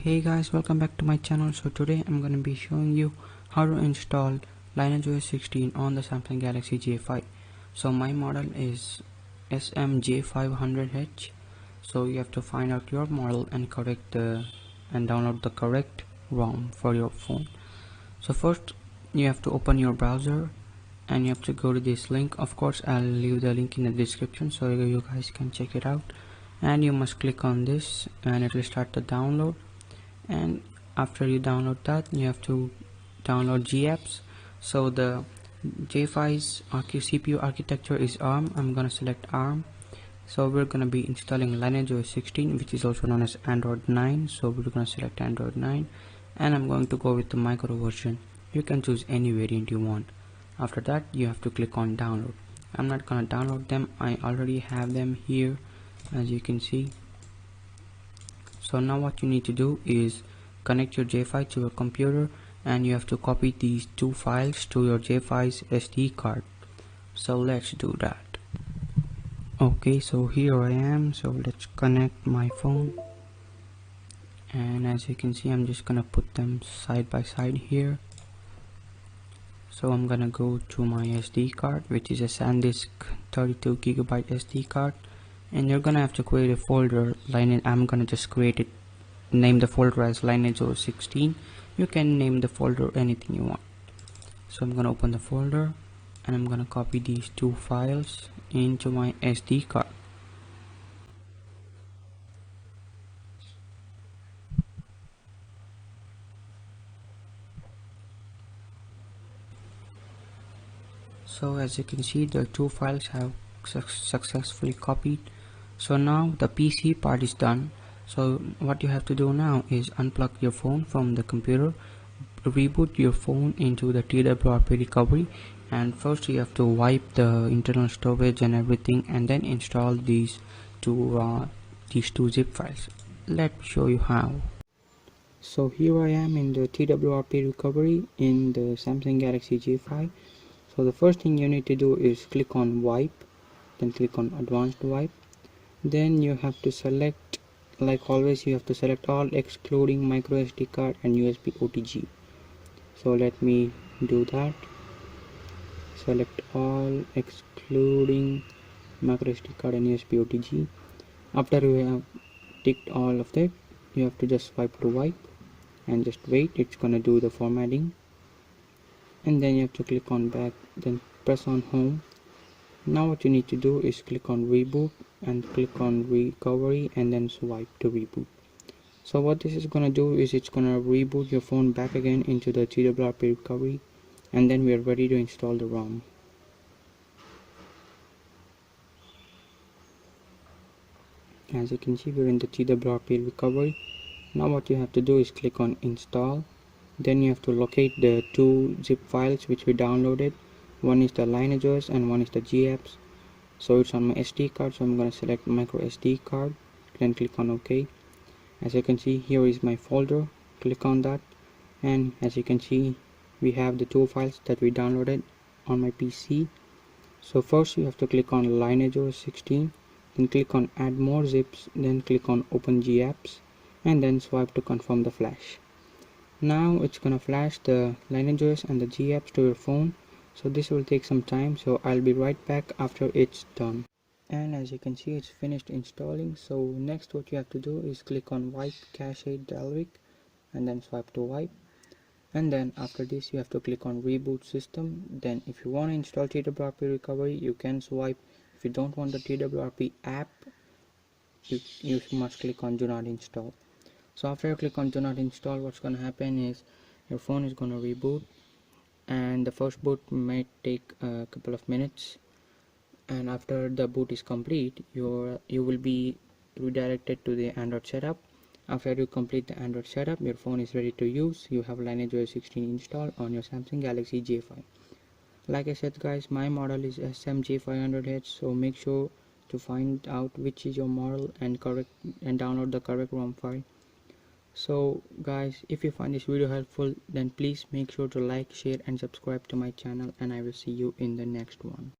Hey guys, welcome back to my channel. So today I'm going to be showing you how to install Lineage OS 16 on the Samsung Galaxy J5. So my model is SMJ500H. So you have to find out your model and download the correct ROM for your phone. So first you have to open your browser and you have to go to this link. Of course I'll leave the link in the description so you guys can check it out, and you must click on this and it will start the download. And after you download that, you have to download GApps. So the J5's CPU architecture is ARM. I'm gonna select ARM. So we're gonna be installing Lineage OS 16, which is also known as Android 9. So we're gonna select Android 9, and I'm going to go with the micro version. You can choose any variant you want. After that, you have to click on download. I'm not gonna download them, I already have them here, as you can see. So now what you need to do is connect your J5 to your computer, and you have to copy these two files to your J5's SD card. So let's do that. Okay, so here I am. So let's connect my phone, and as you can see, I'm just gonna put them side by side here. So I'm gonna go to my SD card, which is a SanDisk 32GB SD card, and you're gonna have to create a folder. I'm gonna just create it, name the folder as Lineage OS 16. You can name the folder anything you want. So I'm gonna open the folder and I'm gonna copy these two files into my SD card. So as you can see, the two files have successfully copied. So now the PC part is done. So what you have to do now is unplug your phone from the computer, reboot your phone into the TWRP recovery, and first you have to wipe the internal storage and everything, and then install these two zip files. Let me show you how. So here I am in the TWRP recovery in the Samsung Galaxy J5. So the first thing you need to do is click on wipe, then click on advanced wipe. Then you have to select, like always, you have to select all excluding micro SD card and USB OTG. So let me do that. Select all excluding micro SD card and USB OTG. After you have ticked all of that, you have to just swipe to wipe and just wait. It's gonna do the formatting, and then you have to click on back, then press on home. Now what you need to do is click on reboot and click on recovery and then swipe to reboot. So what this is gonna do is it's gonna reboot your phone back again into the TWRP recovery, and then we are ready to install the ROM. As you can see, we're in the TWRP recovery. Now what you have to do is click on install. Then you have to locate the two zip files which we downloaded. One is the Lineage OS and one is the GApps. So it's on my SD card, so I'm going to select micro SD card, then click on OK. As you can see, here is my folder. Click on that, and as you can see, we have the two files that we downloaded on my PC. So first you have to click on Lineage OS 16, then click on add more zips, then click on open GApps, and then swipe to confirm the flash. Now it's gonna flash the Lineage OS and the GApps to your phone. So this will take some time, so I'll be right back after it's done. And as you can see, it's finished installing. So next what you have to do is click on wipe cache Dalvik and then swipe to wipe, and then after this you have to click on reboot system. Then if you want to install TWRP recovery, you can swipe. If you don't want the TWRP app, you must click on do not install. So after you click on do not install, what's going to happen is your phone is going to reboot, and the first boot might take a couple of minutes, and after the boot is complete, you will be redirected to the Android setup. After you complete the Android setup, your phone is ready to use. You have Lineage OS 16 installed on your Samsung Galaxy J5. Like I said guys, my model is SMJ500H, so make sure to find out which is your model and download the correct ROM file. So guys, if you find this video helpful, then please make sure to like, share and subscribe to my channel, and I will see you in the next one.